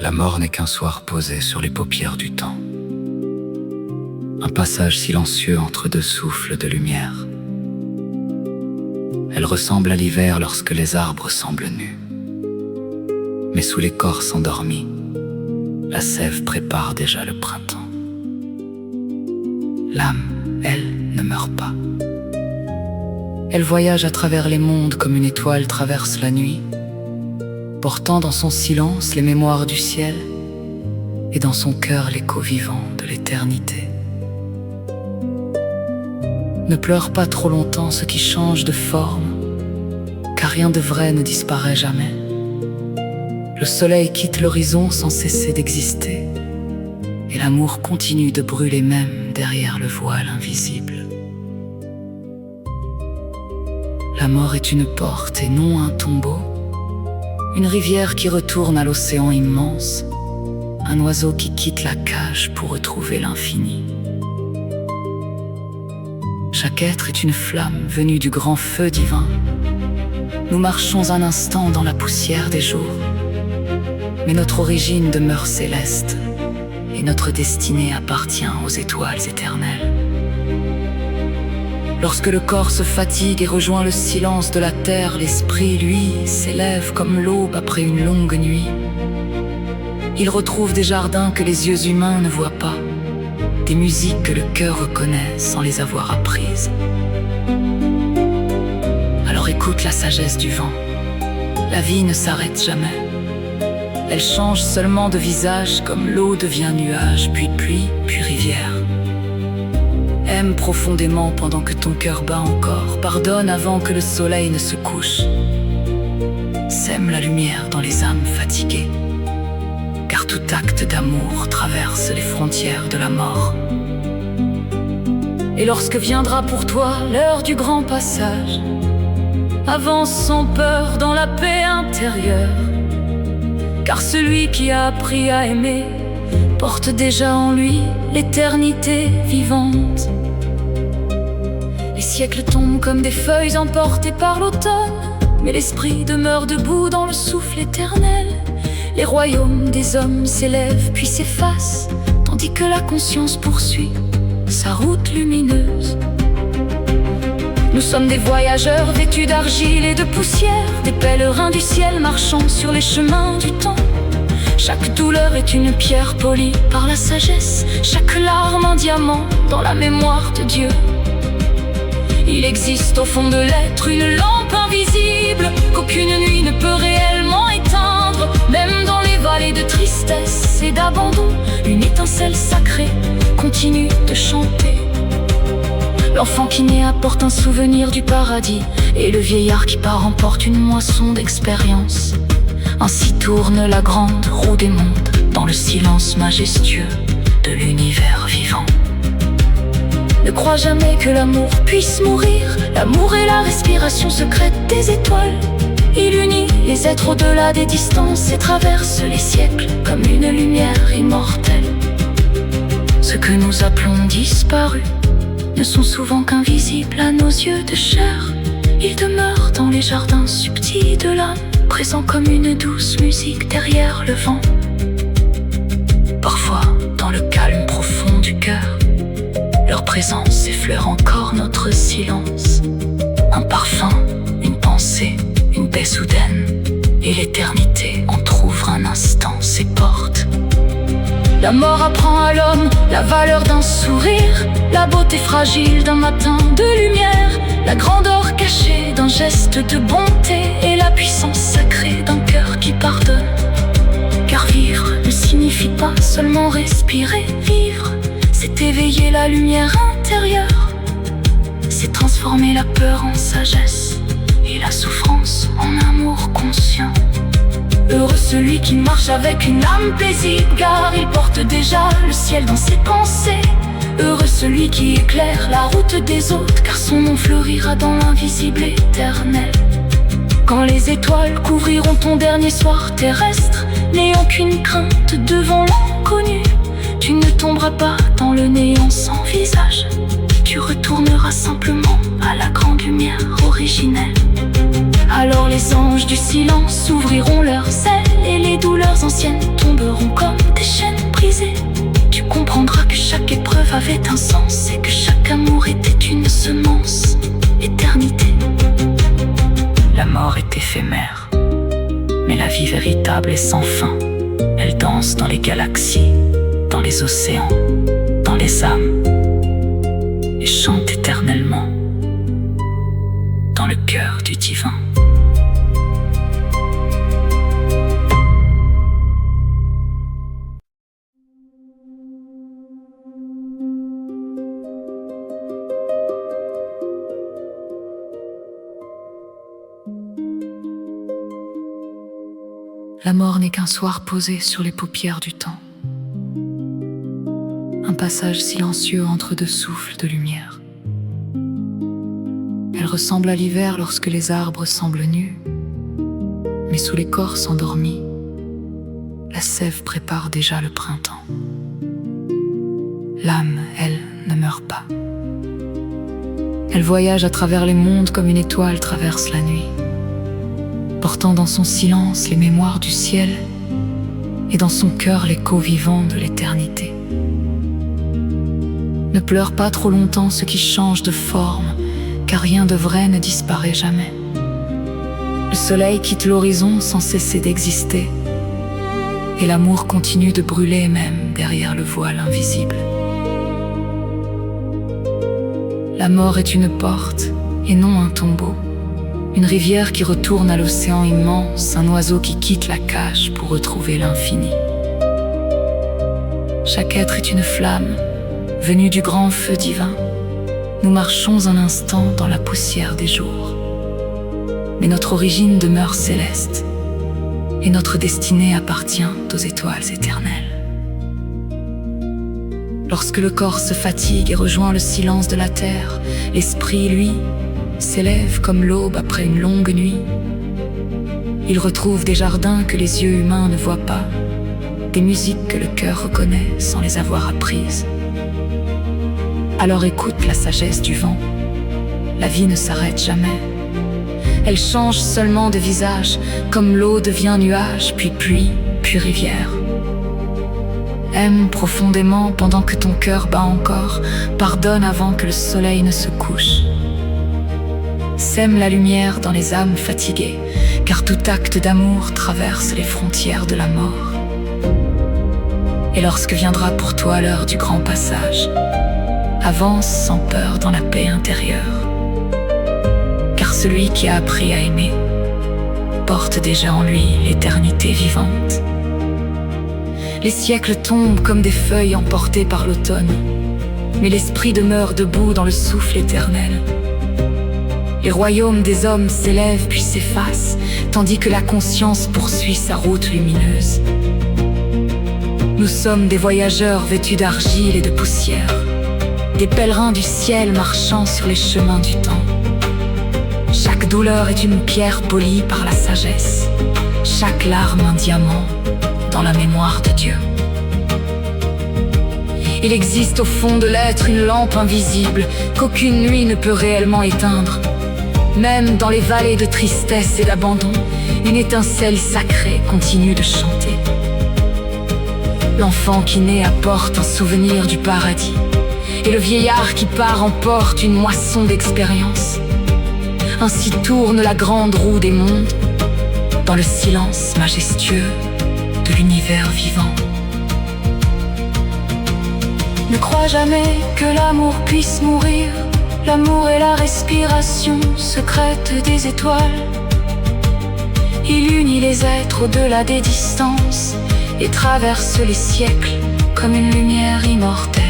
La mort n'est qu'un soir posé sur les paupières du temps. Un passage silencieux entre deux souffles de lumière. Elle ressemble à l'hiver lorsque les arbres semblent nus. Mais sous l'écorce endormie, la sève prépare déjà le printemps. L'âme, elle, ne meurt pas. Elle voyage à travers les mondes comme une étoile traverse la nuit, portant dans son silence les mémoires du ciel et dans son cœur l'écho vivant de l'éternité. Ne pleure pas trop longtemps ce qui change de forme, car rien de vrai ne disparaît jamais. Le soleil quitte l'horizon sans cesser d'exister, et l'amour continue de brûler même derrière le voile invisible. La mort est une porte et non un tombeau, une rivière qui retourne à l'océan immense, un oiseau qui quitte la cage pour retrouver l'infini. Chaque être est une flamme venue du grand feu divin. Nous marchons un instant dans la poussière des jours, mais notre origine demeure céleste et notre destinée appartient aux étoiles éternelles. Lorsque le corps se fatigue et rejoint le silence de la terre, l'esprit, lui, s'élève comme l'aube après une longue nuit. Il retrouve des jardins que les yeux humains ne voient pas, des musiques que le cœur reconnaît sans les avoir apprises. Alors écoute la sagesse du vent. La vie ne s'arrête jamais. Elle change seulement de visage comme l'eau devient nuage, puis pluie, puis rivière. Aime profondément pendant que ton cœur bat encore. Pardonne avant que le soleil ne se couche. Sème la lumière dans les âmes fatiguées, car tout acte d'amour traverse les frontières de la mort. Et lorsque viendra pour toi l'heure du grand passage, avance sans peur dans la paix intérieure, car celui qui a appris à aimer porte déjà en lui l'éternité vivante. Les siècles tombent comme des feuilles emportées par l'automne, mais l'esprit demeure debout dans le souffle éternel. Les royaumes des hommes s'élèvent puis s'effacent, tandis que la conscience poursuit sa route lumineuse. Nous sommes des voyageurs vêtus d'argile et de poussière, des pèlerins du ciel marchant sur les chemins du temps. Chaque douleur est une pierre polie par la sagesse, chaque larme un diamant dans la mémoire de Dieu. Il existe au fond de l'être une lampe invisible qu'aucune nuit ne peut réellement éteindre. Même dans les vallées de tristesse et d'abandon, une étincelle sacrée continue de chanter. L'enfant qui naît apporte un souvenir du paradis, et le vieillard qui part emporte une moisson d'expérience. Ainsi tourne la grande roue des mondes dans le silence majestueux de l'univers vivant. Ne crois jamais que l'amour puisse mourir. L'amour est la respiration secrète des étoiles. Il unit les êtres au-delà des distances et traverse les siècles comme une lumière immortelle. Ce que nous appelons disparus ne sont souvent qu'invisibles à nos yeux de chair. Ils demeurent dans les jardins subtils de l'âme, présents comme une douce musique derrière le vent. Parfois, dans le calme profond du cœur, leur présence effleure encore notre silence. Un parfum, une pensée, une paix soudaine, et l'éternité entr'ouvre un instant ses portes. La mort apprend à l'homme la valeur d'un sourire, la beauté fragile d'un matin de lumière, la grandeur cachée d'un geste de bonté et la puissance sacrée d'un cœur qui pardonne. Car vivre ne signifie pas seulement respirer. Vivre, c'est éveiller la lumière intérieure, c'est transformer la peur en sagesse et la souffrance en amour conscient. Heureux celui qui marche avec une âme paisible, car il porte déjà le ciel dans ses pensées. Heureux celui qui éclaire la route des autres, car son nom fleurira dans l'invisible éternel. Quand les étoiles couvriront ton dernier soir terrestre, n'ayant qu'une crainte devant l'inconnu, tu ne tomberas pas dans le néant sans visage, tu retourneras simplement à la grande lumière originelle. Alors les anges du silence ouvriront leurs ailes et les douleurs anciennes tomberont comme des chaînes brisées. Tu comprendras que chaque épreuve avait un sens et que chaque amour était une semence. Éternité. La mort est éphémère, mais la vie véritable est sans fin. Elle danse dans les galaxies, dans les océans, dans les âmes, et chante éternellement dans le cœur du divin. La mort n'est qu'un soir posé sur les paupières du temps. Un passage silencieux entre deux souffles de lumière. Elle ressemble à l'hiver lorsque les arbres semblent nus, mais sous l'écorce endormie, la sève prépare déjà le printemps. L'âme, elle, ne meurt pas. Elle voyage à travers les mondes comme une étoile traverse la nuit, portant dans son silence les mémoires du ciel et dans son cœur l'écho vivant de l'éternité. Ne pleure pas trop longtemps ce qui change de forme, car rien de vrai ne disparaît jamais. Le soleil quitte l'horizon sans cesser d'exister, et l'amour continue de brûler même derrière le voile invisible. La mort est une porte et non un tombeau, une rivière qui retourne à l'océan immense, un oiseau qui quitte la cage pour retrouver l'infini. Chaque être est une flamme, venue du grand feu divin. Nous marchons un instant dans la poussière des jours, mais notre origine demeure céleste, et notre destinée appartient aux étoiles éternelles. Lorsque le corps se fatigue et rejoint le silence de la terre, l'esprit, lui, s'élève comme l'aube après une longue nuit. Il retrouve des jardins que les yeux humains ne voient pas, des musiques que le cœur reconnaît sans les avoir apprises. Alors écoute la sagesse du vent. La vie ne s'arrête jamais. Elle change seulement de visage, comme l'eau devient nuage, puis pluie, puis rivière. Aime profondément pendant que ton cœur bat encore. Pardonne avant que le soleil ne se couche. Sème la lumière dans les âmes fatiguées, car tout acte d'amour traverse les frontières de la mort. Et lorsque viendra pour toi l'heure du grand passage, avance sans peur dans la paix intérieure, car celui qui a appris à aimer porte déjà en lui l'éternité vivante. Les siècles tombent comme des feuilles emportées par l'automne, mais l'esprit demeure debout dans le souffle éternel. Les royaumes des hommes s'élèvent puis s'effacent, tandis que la conscience poursuit sa route lumineuse. Nous sommes des voyageurs vêtus d'argile et de poussière, des pèlerins du ciel marchant sur les chemins du temps. Chaque douleur est une pierre polie par la sagesse, chaque larme un diamant dans la mémoire de Dieu. Il existe au fond de l'être une lampe invisible qu'aucune nuit ne peut réellement éteindre. Même dans les vallées de tristesse et d'abandon, une étincelle sacrée continue de chanter. L'enfant qui naît apporte un souvenir du paradis, et le vieillard qui part emporte une moisson d'expérience. Ainsi tourne la grande roue des mondes, dans le silence majestueux de l'univers vivant. Ne crois jamais que l'amour puisse mourir. L'amour est la respiration secrète des étoiles. Il unit les êtres au-delà des distances et traverse les siècles comme une lumière immortelle.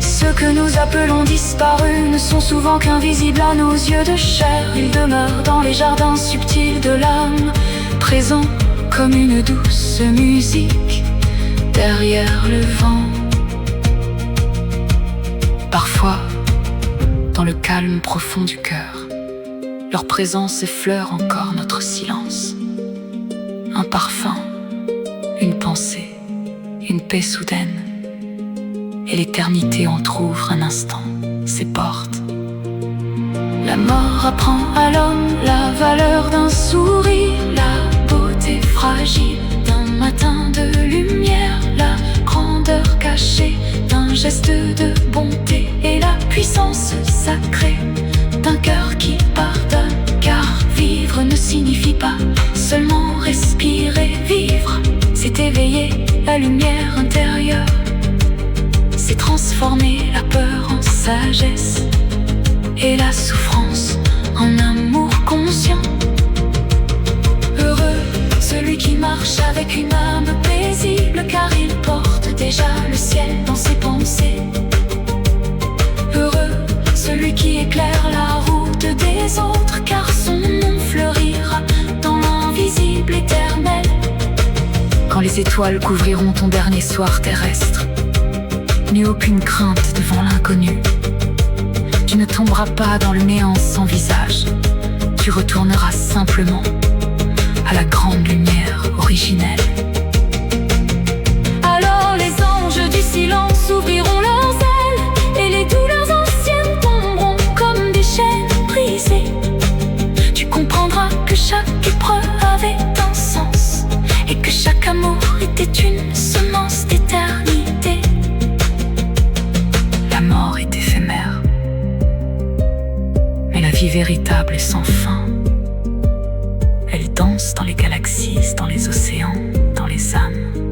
Ceux que nous appelons disparus ne sont souvent qu'invisibles à nos yeux de chair. Ils demeurent dans les jardins subtils de l'âme, présents comme une douce musique derrière le vent. Parfois, dans le calme profond du cœur, leur présence effleure encore notre silence. Un parfum, une pensée, une paix soudaine, et l'éternité entr'ouvre un instant ses portes. La mort apprend à l'homme la valeur d'un sourire, la beauté fragile d'un matin de lumière, la grandeur cachée d'un geste de bonté et la puissance sacrée d'un cœur qui pardonne. Car vivre ne signifie pas seulement respirer. Vivre, c'est éveiller la lumière intérieure, c'est transformer la peur en sagesse et la souffrance en amour conscient. Heureux celui qui marche avec une âme paisible, car il porte déjà le ciel dans ses pensées. Heureux celui qui éclaire la route des autres, car son nom fleurira dans l'invisible éternel. Quand les étoiles couvriront ton dernier soir terrestre, n'aie aucune crainte devant l'inconnu. Tu ne tomberas pas dans le néant sans visage, tu retourneras simplement à la grande lumière originelle. Alors les anges du silence ouvriront leurs ailes, et les douleurs anciennes tomberont comme des chaînes brisées. Tu comprendras que chaque épreuve avait un sens, et que chaque amour était une semence d'éternité. La mort est éphémère, mais la vie véritable est sans fin. Elle danse dans les galaxies, dans les océans, dans les âmes.